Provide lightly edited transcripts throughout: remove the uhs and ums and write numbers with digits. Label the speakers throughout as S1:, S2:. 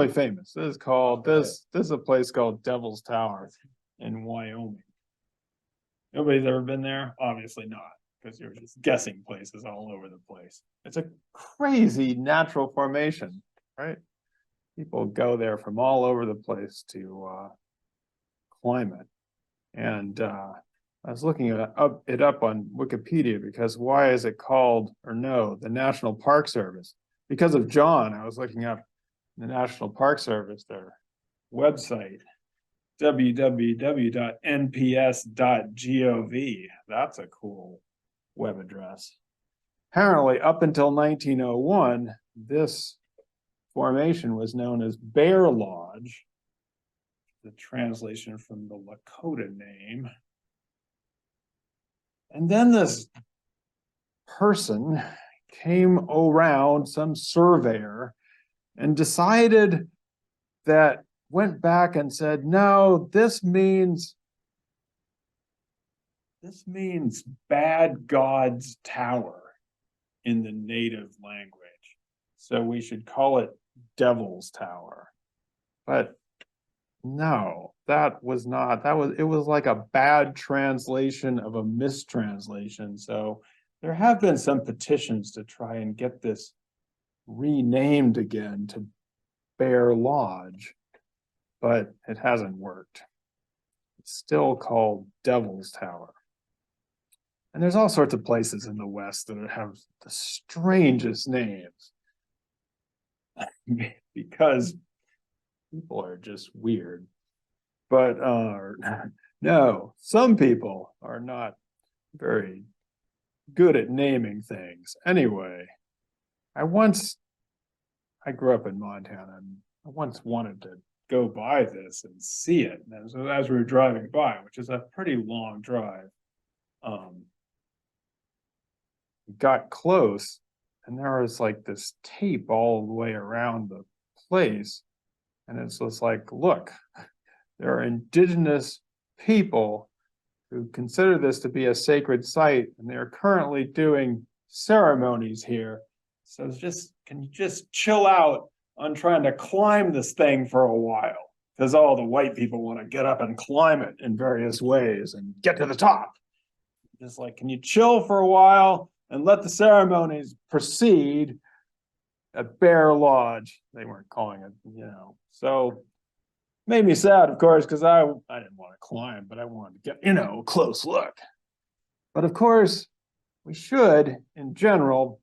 S1: really famous. This is called this is a place called Devil's Tower in Wyoming. Nobody's ever been there? Obviously not, because you're just guessing places all over the place. It's a crazy natural formation, right? People go there from all over the place to climb it. And I was looking it up on Wikipedia because why is it called, or no, the National Park Service? Because of John, I was looking up the National Park Service, their website, www.nps.gov. That's a cool web address. Apparently, up until 1901, this formation was known as Bear Lodge, the translation from the Lakota name. And then this person came around, some surveyor, and decided that, went back and said, no, this means bad God's tower in the native language. So we should call it Devil's Tower. But no, that was not, it was like a bad translation of a mistranslation. So there have been some petitions to try and get this renamed again to Bear Lodge, but it hasn't worked. It's still called Devil's Tower. And there's all sorts of places in the West that have the strangest names because people are just weird. But no, some people are not very good at naming things. Anyway, I grew up in Montana, and I once wanted to go by this and see it. And so as we were driving by, which is a pretty long drive, got close, and there was like this tape all the way around the place. And it's just like, look, there are indigenous people who consider this to be a sacred site, and they're currently doing ceremonies here. So it's just, can you just chill out on trying to climb this thing for a while? Because all the white people want to get up and climb it in various ways and get to the top. Just like, can you chill for a while and let the ceremonies proceed at Bear Lodge? They weren't calling it, you know. So made me sad, of course, because I didn't want to climb, but I wanted to get, you know, a close look. But of course, we should, in general,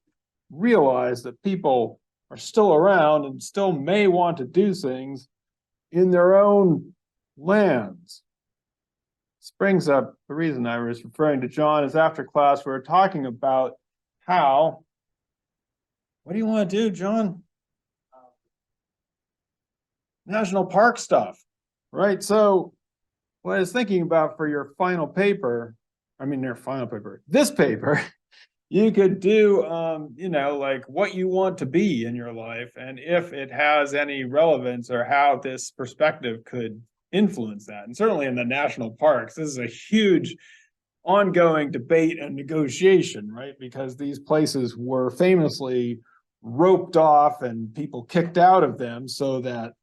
S1: realize that people are still around and still may want to do things in their own lands. This brings up the reason I was referring to John is after class, we were talking about how, what do you want to do, John? National park stuff, right? So what I was thinking about for your final paper, this paper, you could do, you know, like what you want to be in your life and if it has any relevance or how this perspective could influence that. And certainly in the national parks, this is a huge ongoing debate and negotiation, right? Because these places were famously roped off and people kicked out of them so that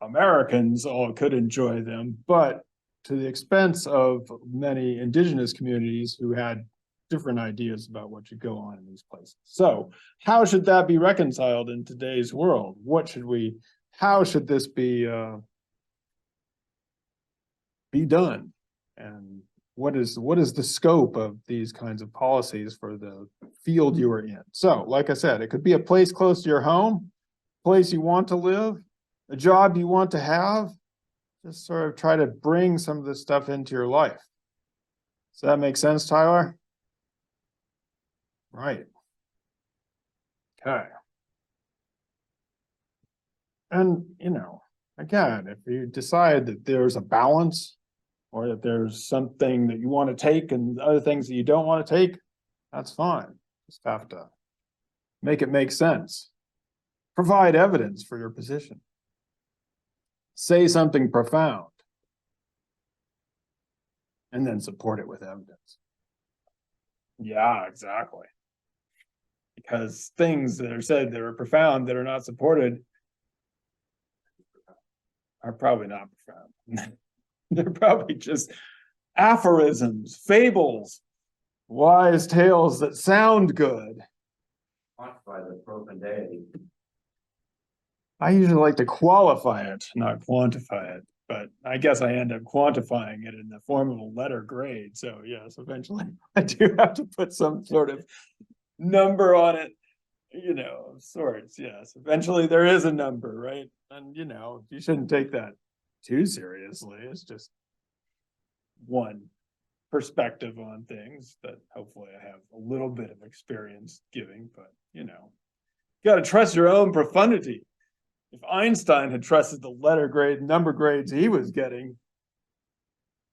S1: Americans all could enjoy them, but to the expense of many indigenous communities who had different ideas about what should go on in these places. So how should that be reconciled in today's world? How should this be done? And what is the scope of these kinds of policies for the field you are in? So like I said, it could be a place close to your home, place you want to live, a job you want to have. Just sort of try to bring some of this stuff into your life. Does that make sense, Tyler? Right. Okay. And, you know, again, if you decide that there's a balance or that there's something that you want to take and other things that you don't want to take, that's fine. Just have to make it make sense. Provide evidence for your position. Say something profound and then support it with evidence. Yeah, exactly. Because things that are said that are profound that are not supported are probably not profound. They're probably just aphorisms, fables, wise tales that sound good.
S2: Quantify the profundity.
S1: I usually like to qualify it, not quantify it, but I guess I end up quantifying it in the form of a letter grade. So yes, eventually I do have to put some sort of number on it, you know, of sorts. Yes, eventually there is a number, right? And you know, you shouldn't take that too seriously. It's just one perspective on things that hopefully I have a little bit of experience giving, but you know, you got to trust your own profundity. If Einstein had trusted the letter grade, number grades he was getting,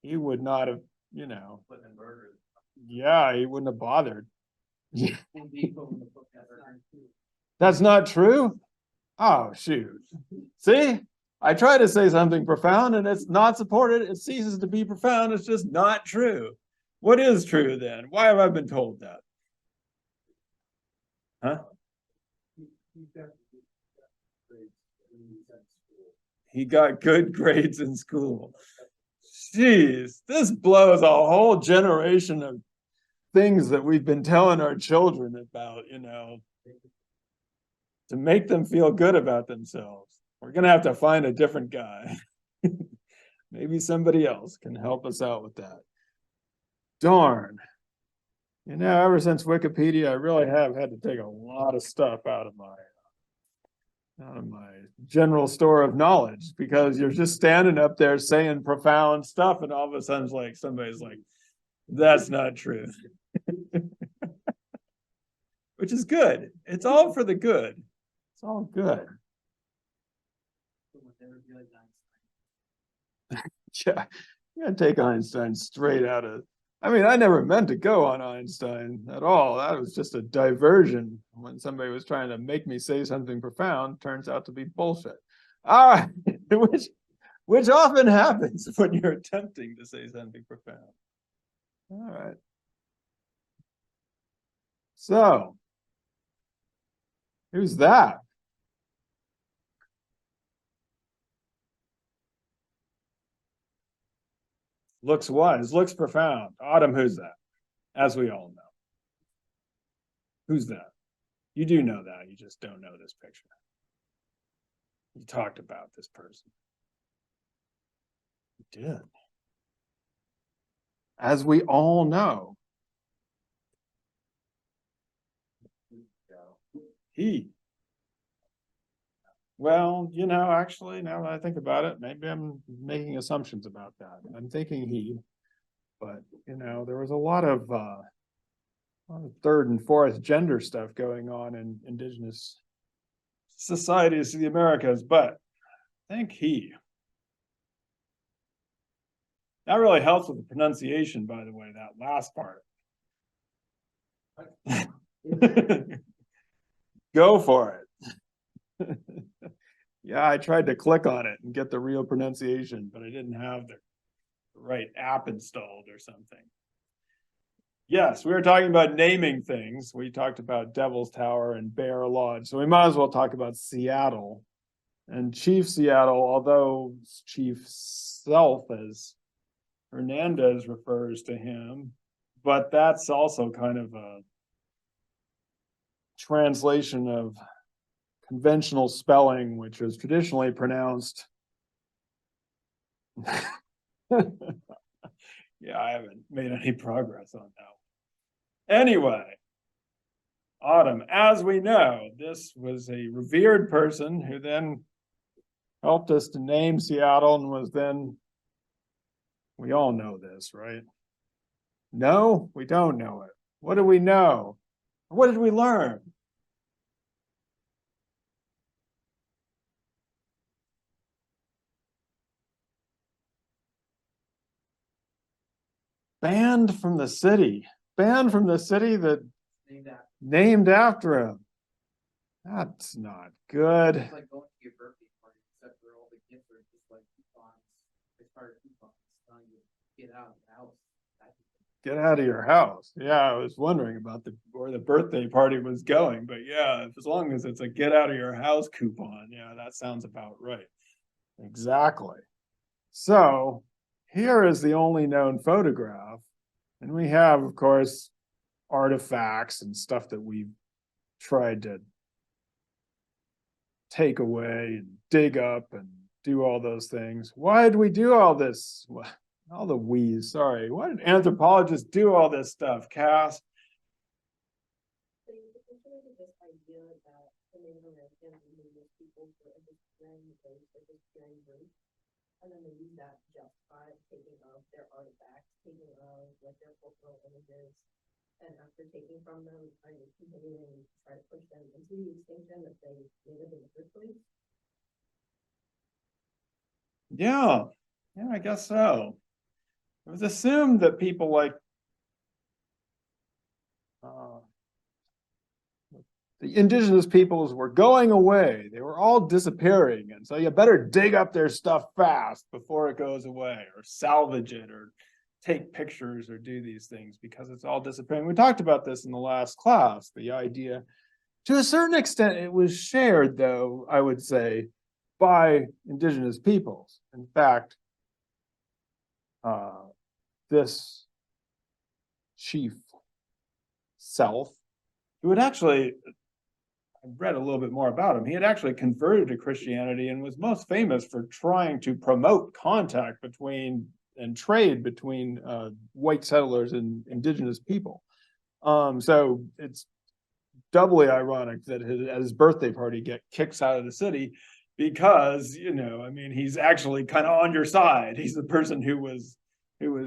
S1: he would not have, you know, yeah, he wouldn't have bothered. That's not true? Oh, shoot. See? I try to say something profound and it's not supported. It ceases to be profound. It's just not true. What is true then? Why have I been told that? Huh? He got good grades in school. Jeez, this blows a whole generation of things that we've been telling our children about, you know, to make them feel good about themselves. We're going to have to find a different guy. Maybe somebody else can help us out with that. Darn. You know, ever since Wikipedia, I really have had to take a lot of stuff out of my general store of knowledge, because you're just standing up there saying profound stuff and all of a sudden it's like somebody's like, that's not true. Which is good. It's all for the good. It's all good. Yeah, you gotta take Einstein straight out of, I mean, I never meant to go on Einstein at all. That was just a diversion when somebody was trying to make me say something profound. Turns out to be bullshit. All right, which often happens when you're attempting to say something profound. All right. So, who's that? Looks wise, looks profound. Autumn, who's that? As we all know. Who's that? You do know that, you just don't know this picture. You talked about this person. You did. As we all know. He. Well, you know, actually, now that I think about it, maybe I'm making assumptions about that. I'm thinking he, but you know, there was a lot of third and fourth gender stuff going on in indigenous societies of the Americas, but I think he. That really helps with the pronunciation, by the way, that last part. Go for it. Yeah, I tried to click on it and get the real pronunciation, but I didn't have the right app installed or something. Yes, we were talking about naming things. We talked about Devil's Tower and Bear Lodge, so we might as well talk about Seattle. And Chief Seattle, although Chief Sealth, as Hernandez refers to him, but that's also kind of a translation of conventional spelling, which is traditionally pronounced. Yeah, I haven't made any progress on that. Anyway, Autumn, as we know, this was a revered person who then helped us to name Seattle and was then, we all know this, right? No, we don't know it. What do we know? What did we learn? Banned from the city. Banned from the city that named after him. That's not good.
S3: It's like going to your birthday party, except for all the gifts are just like coupons. They started coupons telling you get out of the house.
S1: Get out of your house. Yeah, I was wondering about where the birthday party was going, but yeah, as long as it's a get out of your house coupon, yeah, that sounds about right. Exactly. So here is the only known photograph. And we have, of course, artifacts and stuff that we've tried to take away and dig up and do all those things. Why did we do all this? All the we's, sorry. Why did anthropologists do all this stuff, Cass?
S4: So you potentially this idea that the Native American and Indigenous peoples were a disappearing race or disappearing group, and then they use that to justify taking of their artifacts, taking of like their cultural images, and after taking from them, trying to continue and try to push them into the extinction that they needed in the first place.
S1: Yeah, I guess so. It was assumed that people like the indigenous peoples were going away. They were all disappearing. And so you better dig up their stuff fast before it goes away, or salvage it, or take pictures, or do these things because it's all disappearing. We talked about this in the last class, the idea. To a certain extent, it was shared, though, I would say, by indigenous peoples. In fact, this Chief Sealth, who had actually, I read a little bit more about him, he had actually converted to Christianity and was most famous for trying to promote contact between and trade between white settlers and indigenous people. So it's doubly ironic that at his birthday party get kicks out of the city because, you know, I mean, he's actually kind of on your side. He's the person who was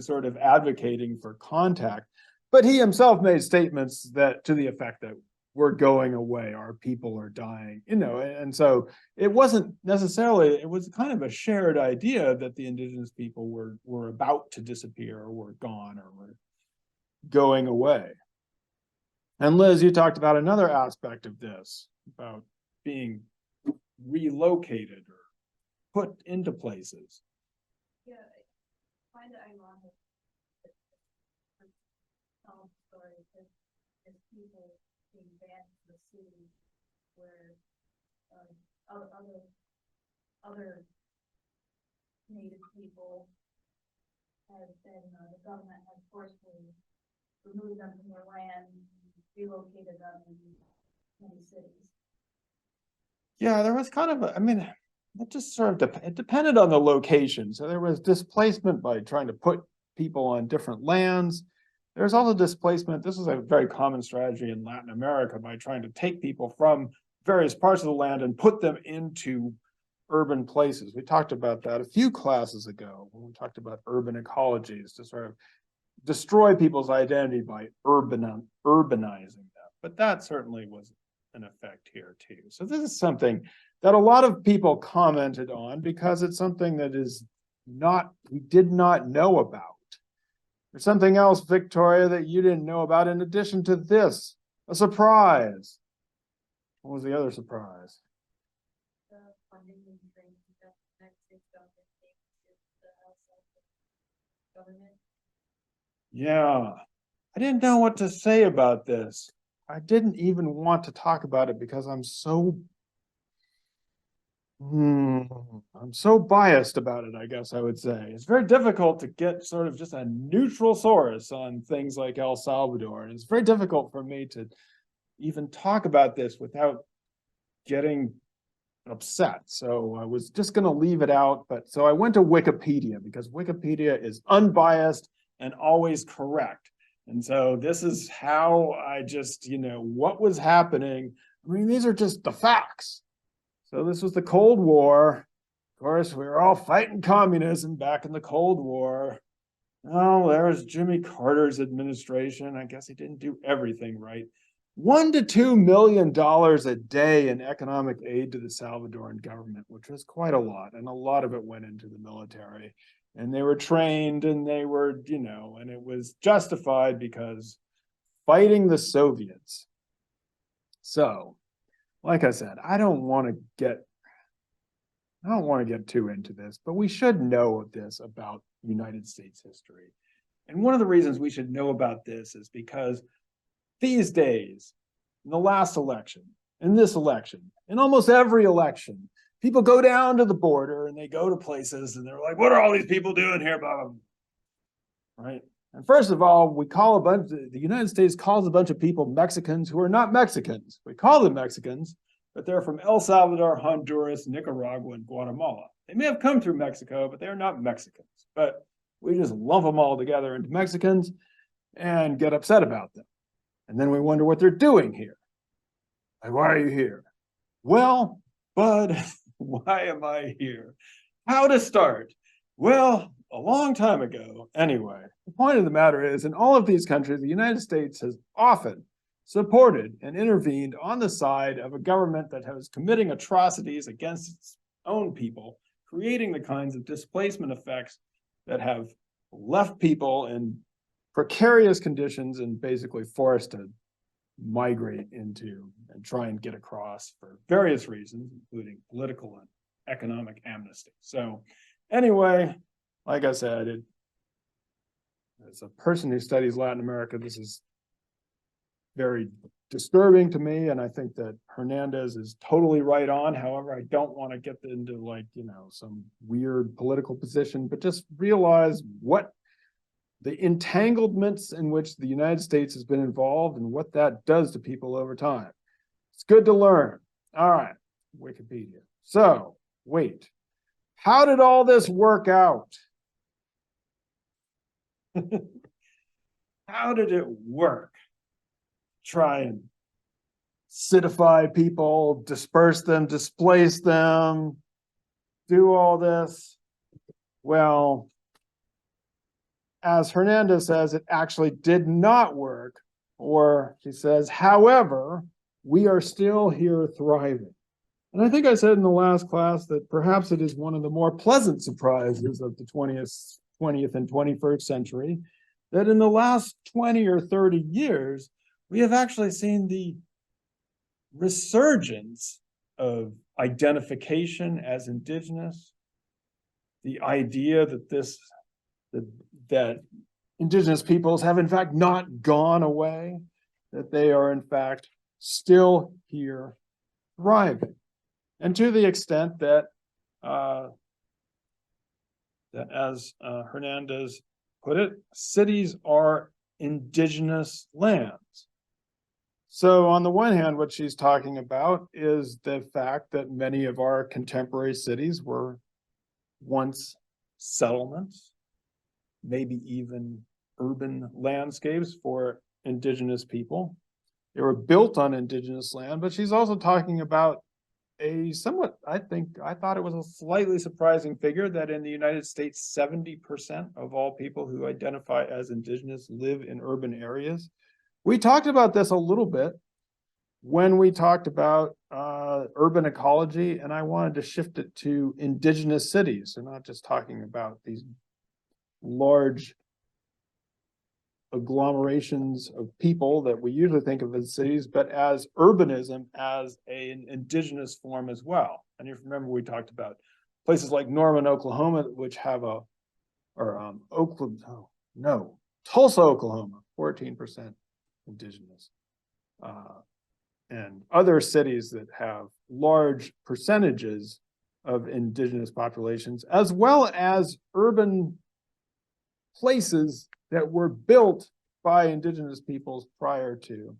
S1: sort of advocating for contact, but he himself made statements that to the effect that we're going away, our people are dying, you know, and so it wasn't necessarily, it was kind of a shared idea that the indigenous people were about to disappear or were gone or were going away. And Liz, you talked about another aspect of this, about being relocated or put into places.
S4: Yeah, I find it ironic that some stories of people being banned from the city where other Native people have been, the government has forcefully removed them from their land, relocated them in many cities.
S1: Yeah, there was kind of a, I mean, it just sort of it depended on the location. So there was displacement by trying to put people on different lands. There's also displacement. This is a very common strategy in Latin America by trying to take people from various parts of the land and put them into urban places. We talked about that a few classes ago when we talked about urban ecologies, to sort of destroy people's identity by urbanizing them. But that certainly was an effect here too. So this is something that a lot of people commented on because it's something that is not, we did not know about. There's something else, Victoria, that you didn't know about in addition to this, a surprise. What was the other surprise?
S4: The funding and training that the United States government.
S1: Yeah, I didn't know what to say about this. I didn't even want to talk about it because I'm so biased about it, I guess I would say. It's very difficult to get sort of just a neutral source on things like El Salvador. And it's very difficult for me to even talk about this without getting upset. So I was just going to leave it out. But so I went to Wikipedia because Wikipedia is unbiased and always correct. And so this is how I just, you know, what was happening. I mean, these are just the facts. So this was the Cold War. Of course, we were all fighting communism back in the Cold War. Oh, there's Jimmy Carter's administration. I guess he didn't do everything right. $1 to $2 million a day in economic aid to the Salvadoran government, which was quite a lot. And a lot of it went into the military. And they were trained and they were, you know, and it was justified because fighting the Soviets. So, like I said, I don't want to get too into this, but we should know this about United States history. And one of the reasons we should know about this is because these days, in the last election, in this election, in almost every election, people go down to the border and they go to places and they're like, what are all these people doing here? Blah, blah, blah. Right. And first of all, the United States calls a bunch of people Mexicans who are not Mexicans. We call them Mexicans, but they're from El Salvador, Honduras, Nicaragua, and Guatemala. They may have come through Mexico, but they're not Mexicans. But we just lump them all together into Mexicans and get upset about them. And then we wonder what they're doing here. Like, why are you here? Well, bud, why am I here? How to start? Well, a long time ago. Anyway, the point of the matter is, in all of these countries, the United States has often supported and intervened on the side of a government that was committing atrocities against its own people, creating the kinds of displacement effects that have left people in precarious conditions and basically forced to migrate into and try and get across for various reasons, including political and economic amnesty. So anyway, like I said, as a person who studies Latin America, this is very disturbing to me. And I think that Hernandez is totally right on. However, I don't want to get into like, some weird political position, but just realize what the entanglements in which the United States has been involved and what that does to people over time. It's good to learn. All right, Wikipedia. So, wait, how did all this work out? How did it work? Try and citify people, disperse them, displace them, do all this? Well, as Hernandez says, it actually did not work. Or he says, however, we are still here thriving. And I think I said in the last class that perhaps it is one of the more pleasant surprises of the 20th and 21st century, that in the last 20 or 30 years, we have actually seen the resurgence of identification as indigenous, the idea that that indigenous peoples have in fact not gone away, that they are in fact still here thriving. And to the extent that, as Hernandez put it, cities are indigenous lands. So on the one hand, what she's talking about is the fact that many of our contemporary cities were once settlements, maybe even urban landscapes for indigenous people. They were built on indigenous land, but she's also talking about a somewhat, I thought it was a slightly surprising figure that in the United States, 70% of all people who identify as indigenous live in urban areas. We talked about this a little bit when we talked about urban ecology, and I wanted to shift it to indigenous cities. So not just talking about these large agglomerations of people that we usually think of as cities, but as urbanism as an indigenous form as well. And if you remember, we talked about places like Norman, Oklahoma, which have Tulsa, Oklahoma, 14% indigenous. And other cities that have large percentages of indigenous populations, as well as urban places that were built by indigenous peoples prior to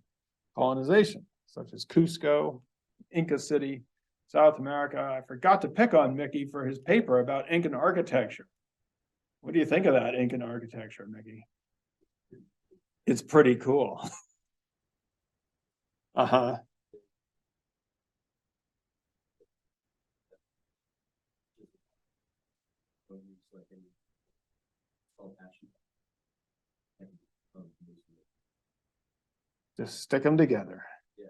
S1: colonization, such as Cusco, Inca City, South America. I forgot to pick on Mickey for his paper about Incan architecture. What do you think of that Incan architecture, Mickey? It's pretty cool. Uh-huh. Just stick them together.
S2: Yeah.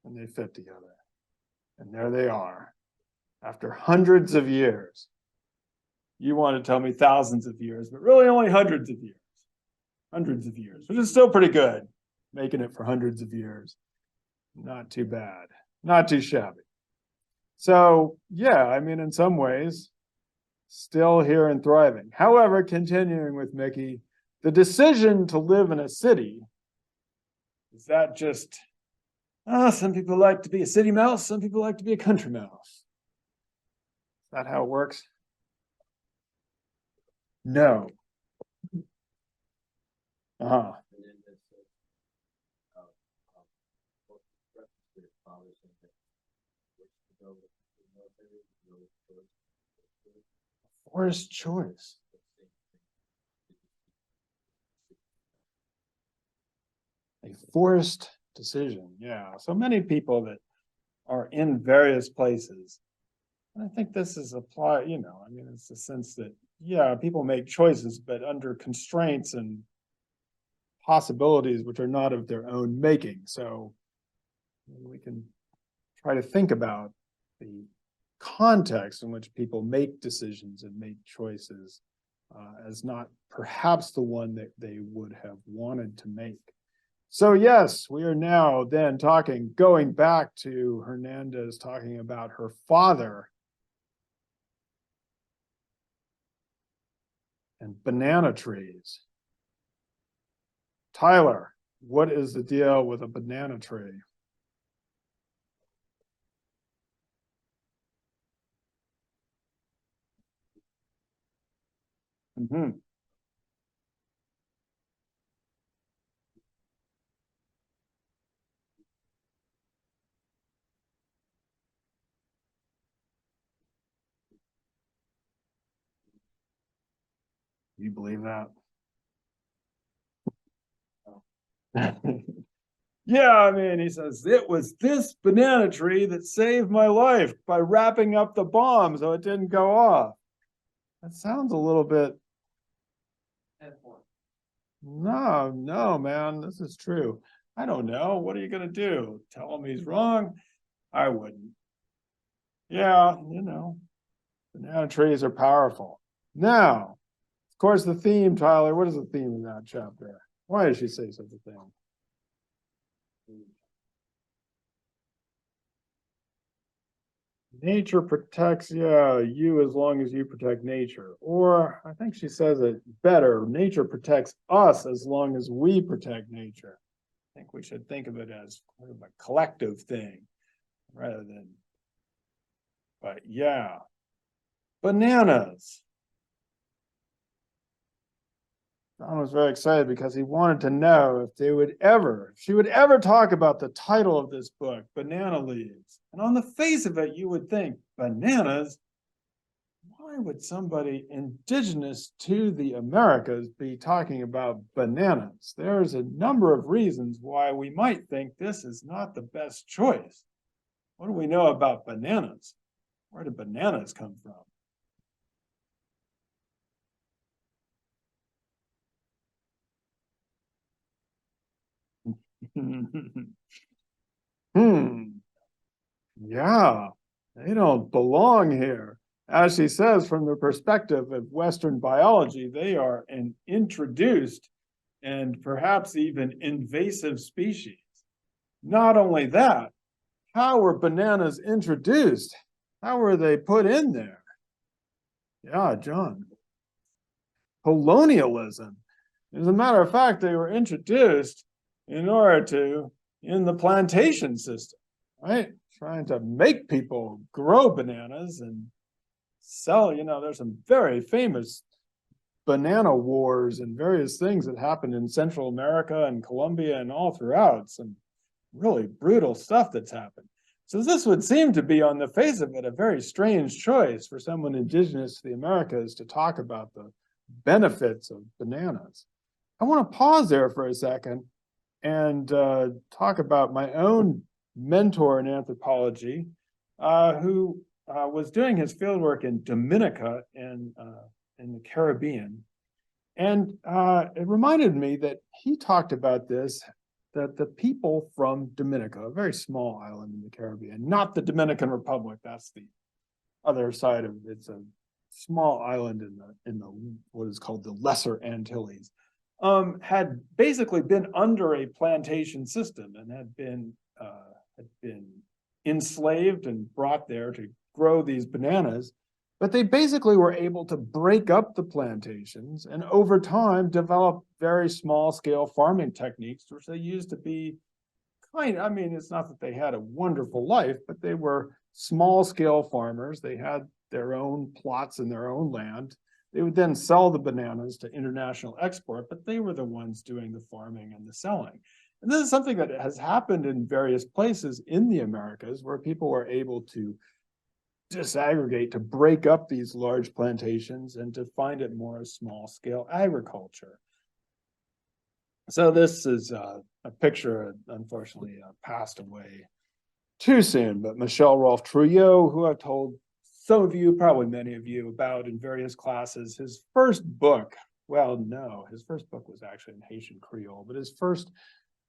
S1: And they fit together. And there they are. After hundreds of years. You want to tell me thousands of years, but really only hundreds of years. Hundreds of years, which is still pretty good. Making it for hundreds of years. Not too bad. Not too shabby. So, yeah, I mean, in some ways, still here and thriving. However, continuing with Mickey, the decision to live in a city, is that just, some people like to be a city mouse, some people like to be a country mouse. that how it works? No. Uh-huh.
S2: And then this, fathers and which to go with the military, to go with choice.
S1: Forced choice. A forced decision, yeah. So many people that are in various places. And I think this is applied, you know, I mean, it's the sense that, yeah, people make choices, but under constraints and possibilities which are not of their own making. So we can try to think about the context in which people make decisions and make choices as not perhaps the one that they would have wanted to make. So yes, we are now then going back to Hernandez talking about her father and banana trees. Tyler, what is the deal with a banana tree? Mm-hmm. You believe that? Yeah, I mean, he says, it was this banana tree that saved my life by wrapping up the bomb so it didn't go off. That sounds a little bit. No, man, this is true. I don't know. What are you going to do? Tell him he's wrong? I wouldn't. Yeah, you know, banana trees are powerful. Now, of course, the theme, Tyler, what is the theme in that chapter? Why did she say such a thing? Nature protects, yeah, you as long as you protect nature. Or I think she says it better, nature protects us as long as we protect nature. I think we should think of it as kind of a collective thing rather than, but yeah. Bananas. John was very excited because he wanted to know if she would ever talk about the title of this book, Banana Leaves. And on the face of it, you would think, bananas? Why would somebody indigenous to the Americas be talking about bananas? There's a number of reasons why we might think this is not the best choice. What do we know about bananas? Where did bananas come from? Yeah, they don't belong here. As she says, from the perspective of Western biology, they are an introduced and perhaps even invasive species. Not only that, how were bananas introduced? How were they put in there? Yeah, John. Colonialism. As a matter of fact, they were introduced in the plantation system, right? Trying to make people grow bananas and sell, you know, there's some very famous banana wars and various things that happened in Central America and Colombia and all throughout. Some really brutal stuff that's happened. So this would seem to be, on the face of it, a very strange choice for someone indigenous to the Americas to talk about the benefits of bananas. I want to pause there for a second and talk about my own mentor in anthropology, who was doing his fieldwork in Dominica in the Caribbean. And it reminded me that he talked about this, that the people from Dominica, a very small island in the Caribbean, not the Dominican Republic, that's the other side of it's a small island in the what is called the Lesser Antilles, had basically been under a plantation system and had been enslaved and brought there to grow these bananas. But they basically were able to break up the plantations and over time develop very small scale farming techniques, which they used to be I mean, it's not that they had a wonderful life, but they were small scale farmers. They had their own plots in their own land. They would then sell the bananas to international export, but they were the ones doing the farming and the selling. And this is something that has happened in various places in the Americas where people were able to disaggregate, to break up these large plantations and to find it more as small scale agriculture. So this is a picture, unfortunately, passed away too soon, but Michel Rolfe Trouillot, who I've told some of you, probably many of you, about in various classes, his first book, well, no, his first book was actually in Haitian Creole, but his first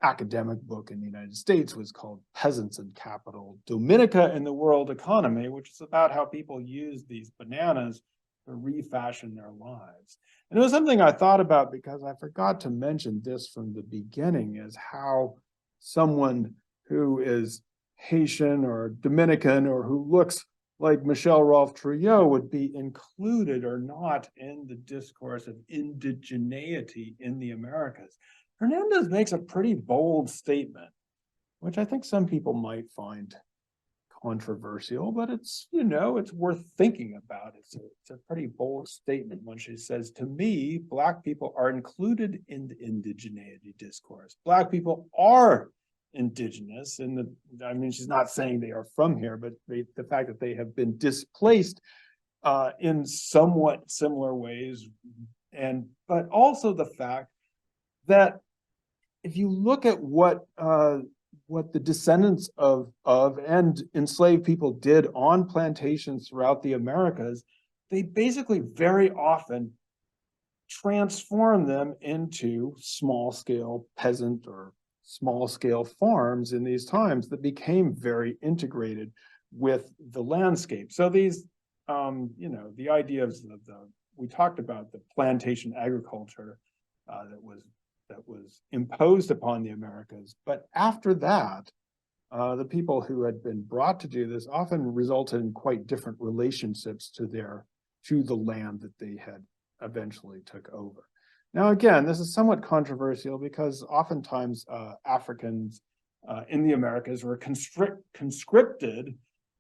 S1: academic book in the United States was called Peasants and Capital, Dominica and the World Economy, which is about how people use these bananas to refashion their lives. And it was something I thought about because I forgot to mention this from the beginning, is how someone who is Haitian or Dominican or who looks like Michel Rolfe Trouillot would be included or not in the discourse of indigeneity in the Americas. Hernandez makes a pretty bold statement, which I think some people might find controversial, but it's, you know, it's worth thinking about. It's a pretty bold statement when she says, to me, Black people are included in the indigeneity discourse. Black people are indigenous, and I mean, she's not saying they are from here, but the fact that they have been displaced in somewhat similar ways, but also the fact that if you look at what the descendants of and enslaved people did on plantations throughout the Americas, they basically very often transform them into small-scale peasant or small-scale farms in these times that became very integrated with the landscape. So these, you know, the idea of we talked about the plantation agriculture that was imposed upon the Americas. But after that, the people who had been brought to do this often resulted in quite different relationships to the land that they had eventually took over. Now, again, this is somewhat controversial because oftentimes Africans in the Americas were conscripted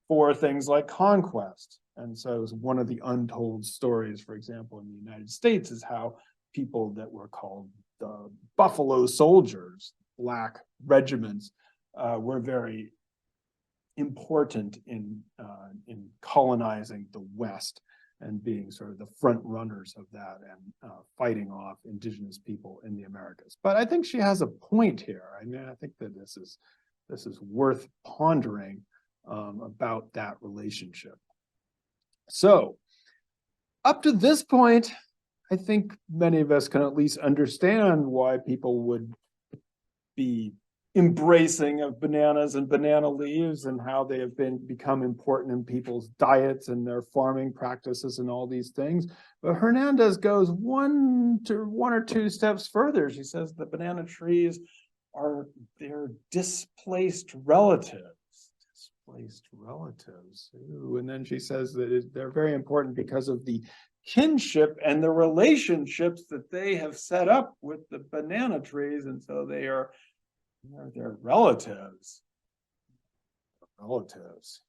S1: for things like conquest. And so it was one of the untold stories, for example, in the United States, is how people that were called the Buffalo Soldiers, Black regiments, were very important in colonizing the West and being sort of the front runners of that and fighting off indigenous people in the Americas. But I think she has a point here. I mean, I think that this is worth pondering about that relationship. So up to this point, I think many of us can at least understand why people would be embracing of bananas and banana leaves and how they have become important in people's diets and their farming practices and all these things. But Hernandez goes one or two steps further. She says the banana trees are their displaced relatives. Displaced relatives. Ooh, and then she says that they're very important because of the kinship and the relationships that they have set up with the banana trees, and so they're relatives. Relatives.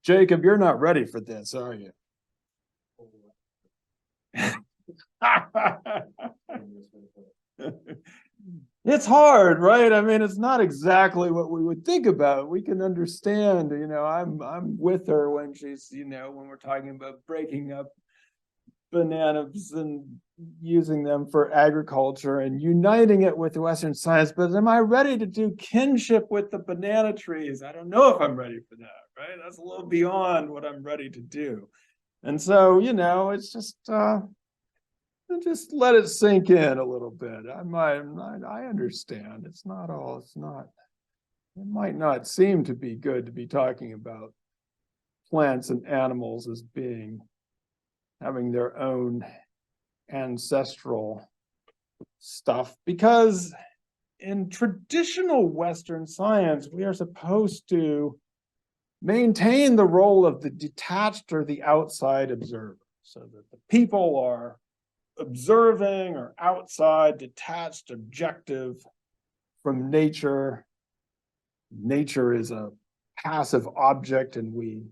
S1: Jacob, you're not ready for this, are you? It's hard, right? I mean, it's not exactly what we would think about. We can understand, you know, I'm with her when she's, you know, when we're talking about breaking up bananas and using them for agriculture and uniting it with Western science. But am I ready to do kinship with the banana trees? I don't know if I'm ready for that, right? That's a little beyond what I'm ready to do. And so, you know, it's just let it sink in a little bit. I understand. It might not seem to be good to be talking about plants and animals as having their own ancestral stuff, because in traditional Western science, we are supposed to maintain the role of the detached or the outside observer, so that the people are observing or outside, detached, objective from nature. Nature is a passive object, and we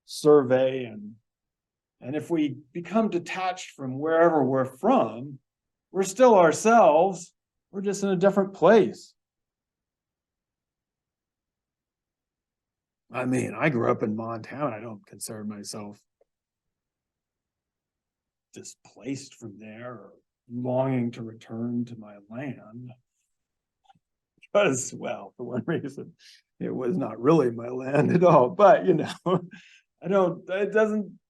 S1: survey and if we become detached from wherever we're from, we're still ourselves, we're just in a different place. I mean, I grew up in Montana. I don't consider myself displaced from there or longing to return to my land. Because, well, for one reason, it was not really my land at all. But, you know,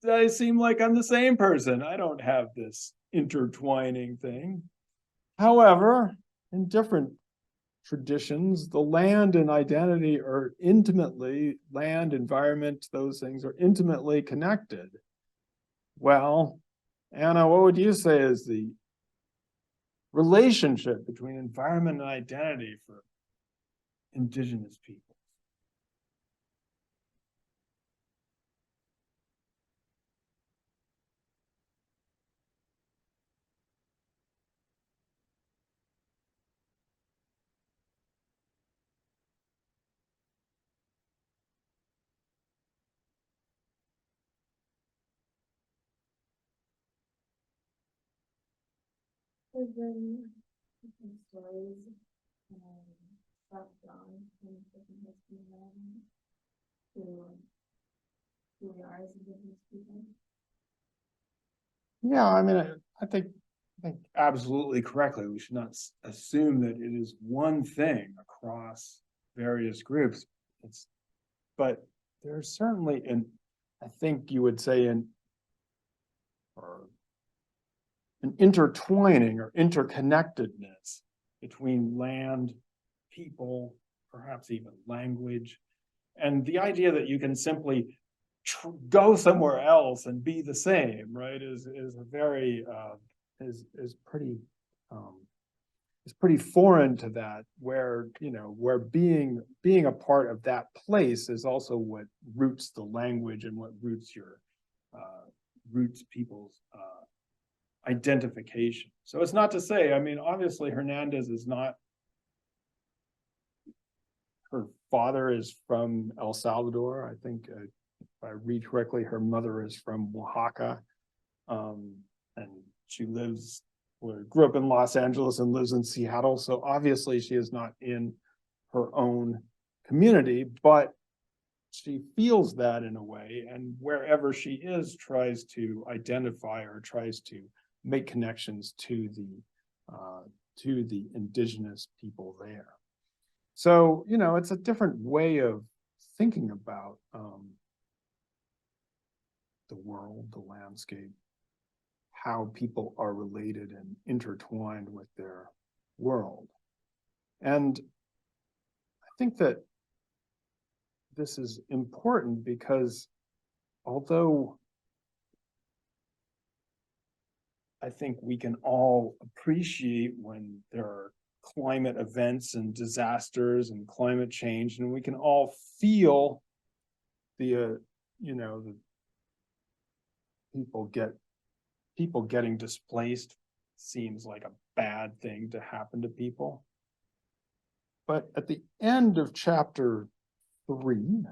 S1: I seem like I'm the same person. I don't have this intertwining thing. However, in different traditions, the land and identity are intimately, land, environment, those things are intimately connected. Well, Anna, what would you say is the relationship between environment and identity for Indigenous people?
S4: There's been different stories, about John and different history who we are as Indigenous people.
S1: Yeah, I mean, I think absolutely correctly. We should not assume that it is one thing across various groups. But there's certainly I think you would say an intertwining or interconnectedness between land, people, perhaps even language, and the idea that you can simply go somewhere else and be the same, right, is a very is pretty foreign to that, where, you know, where being a part of that place is also what roots the language and what roots your roots people's identification. So it's not to say, I mean, obviously Hernandez is not, her father is from El Salvador. I think if I read correctly, her mother is from Oaxaca. And she grew up in Los Angeles and lives in Seattle. So obviously she is not in her own community, but she feels that in a way, and wherever she is, tries to identify or tries to make connections to the indigenous people there. So, you know, it's a different way of thinking about the world, the landscape, how people are related and intertwined with their world. And I think that this is important because although I think we can all appreciate when there are climate events and disasters and climate change, and we can all feel the people getting displaced seems like a bad thing to happen to people. But at the end of chapter 3,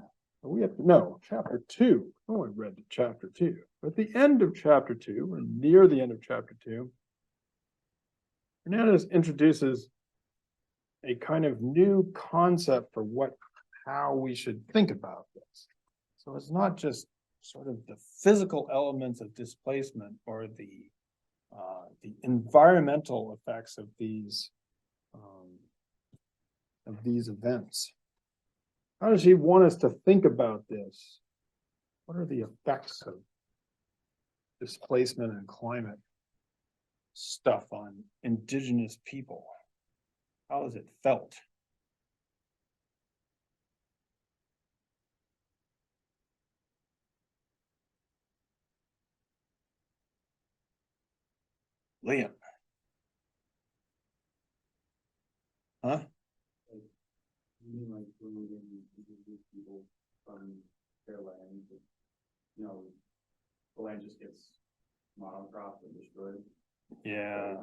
S1: chapter 2. Oh, I read chapter 2. At the end of chapter 2, and near the end of chapter 2, Hernandez introduces a kind of new concept for how we should think about this. So it's not just sort of the physical elements of displacement or the environmental effects of these events. How does he want us to think about this? What are the effects of displacement and climate stuff on indigenous people? How is it felt? Liam. Huh?
S2: You mean like removing Indigenous people from their land? You know, the land just gets monocropped and destroyed.
S1: Yeah,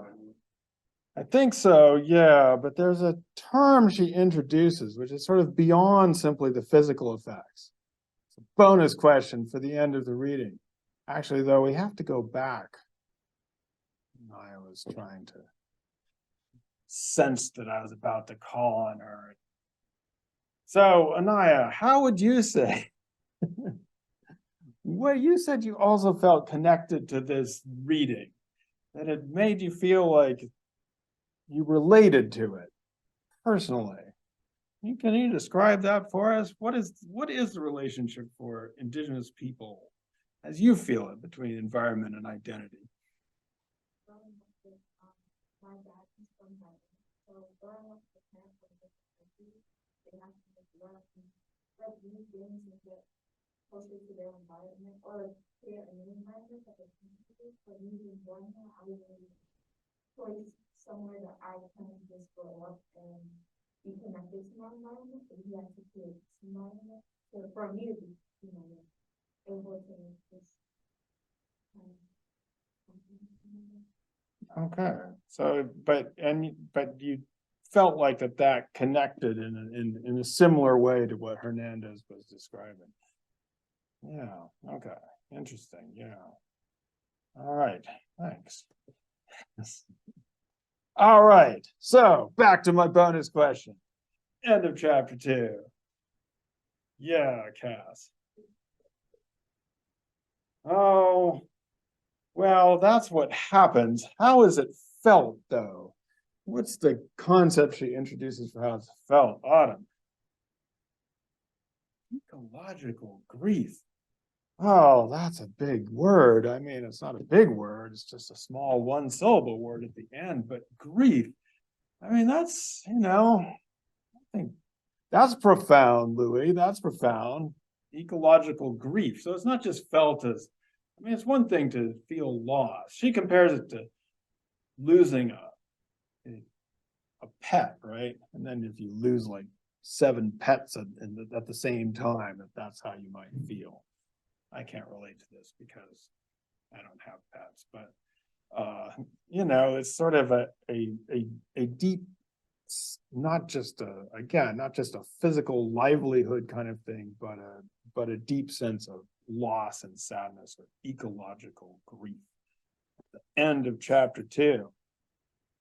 S1: I think so. Yeah, but there's a term she introduces, which is sort of beyond simply the physical effects. It's a bonus question for the end of the reading. Actually, though, we have to go back. I was trying to sense that I was about to call on her. So, Anaya, how would you say? Well, you said you also felt connected to this reading, that it made you feel like you related to it personally. Can you describe that for us? What is the relationship for Indigenous people as you feel it between environment and identity?
S4: Growing up with, my dad is from Hawaii, so growing up with parents from different countries, they have to just learn new things and get closer to their environment or create a new environment that they can do. For me, enjoying that, I was really place somewhere that I kind of just grow up and be connected to my environment, and you have to create some environment. So for me to be, able to just
S1: Okay, so but you felt like that connected in a similar way to what Hernandez was describing. Yeah, okay, interesting, yeah. All right, thanks. All right, so back to my bonus question. End of chapter 2. Yeah, Cass. Oh, well, that's what happens. How is it felt, though? What's the concept she introduces for how it's felt? Autumn. Ecological grief. Oh, that's a big word. I mean, it's not a big word. It's just a small one-syllable word at the end, but grief. I mean, that's, I think that's profound, Louis. That's profound. Ecological grief. So it's not just felt as, I mean, it's one thing to feel loss. She compares it to losing a pet, right? And then if you lose like 7 pets at the same time, that's how you might feel. I can't relate to this because I don't have pets, but it's sort of a deep, not just a physical livelihood kind of thing, but a deep sense of loss and sadness or ecological grief. At the end of chapter 2.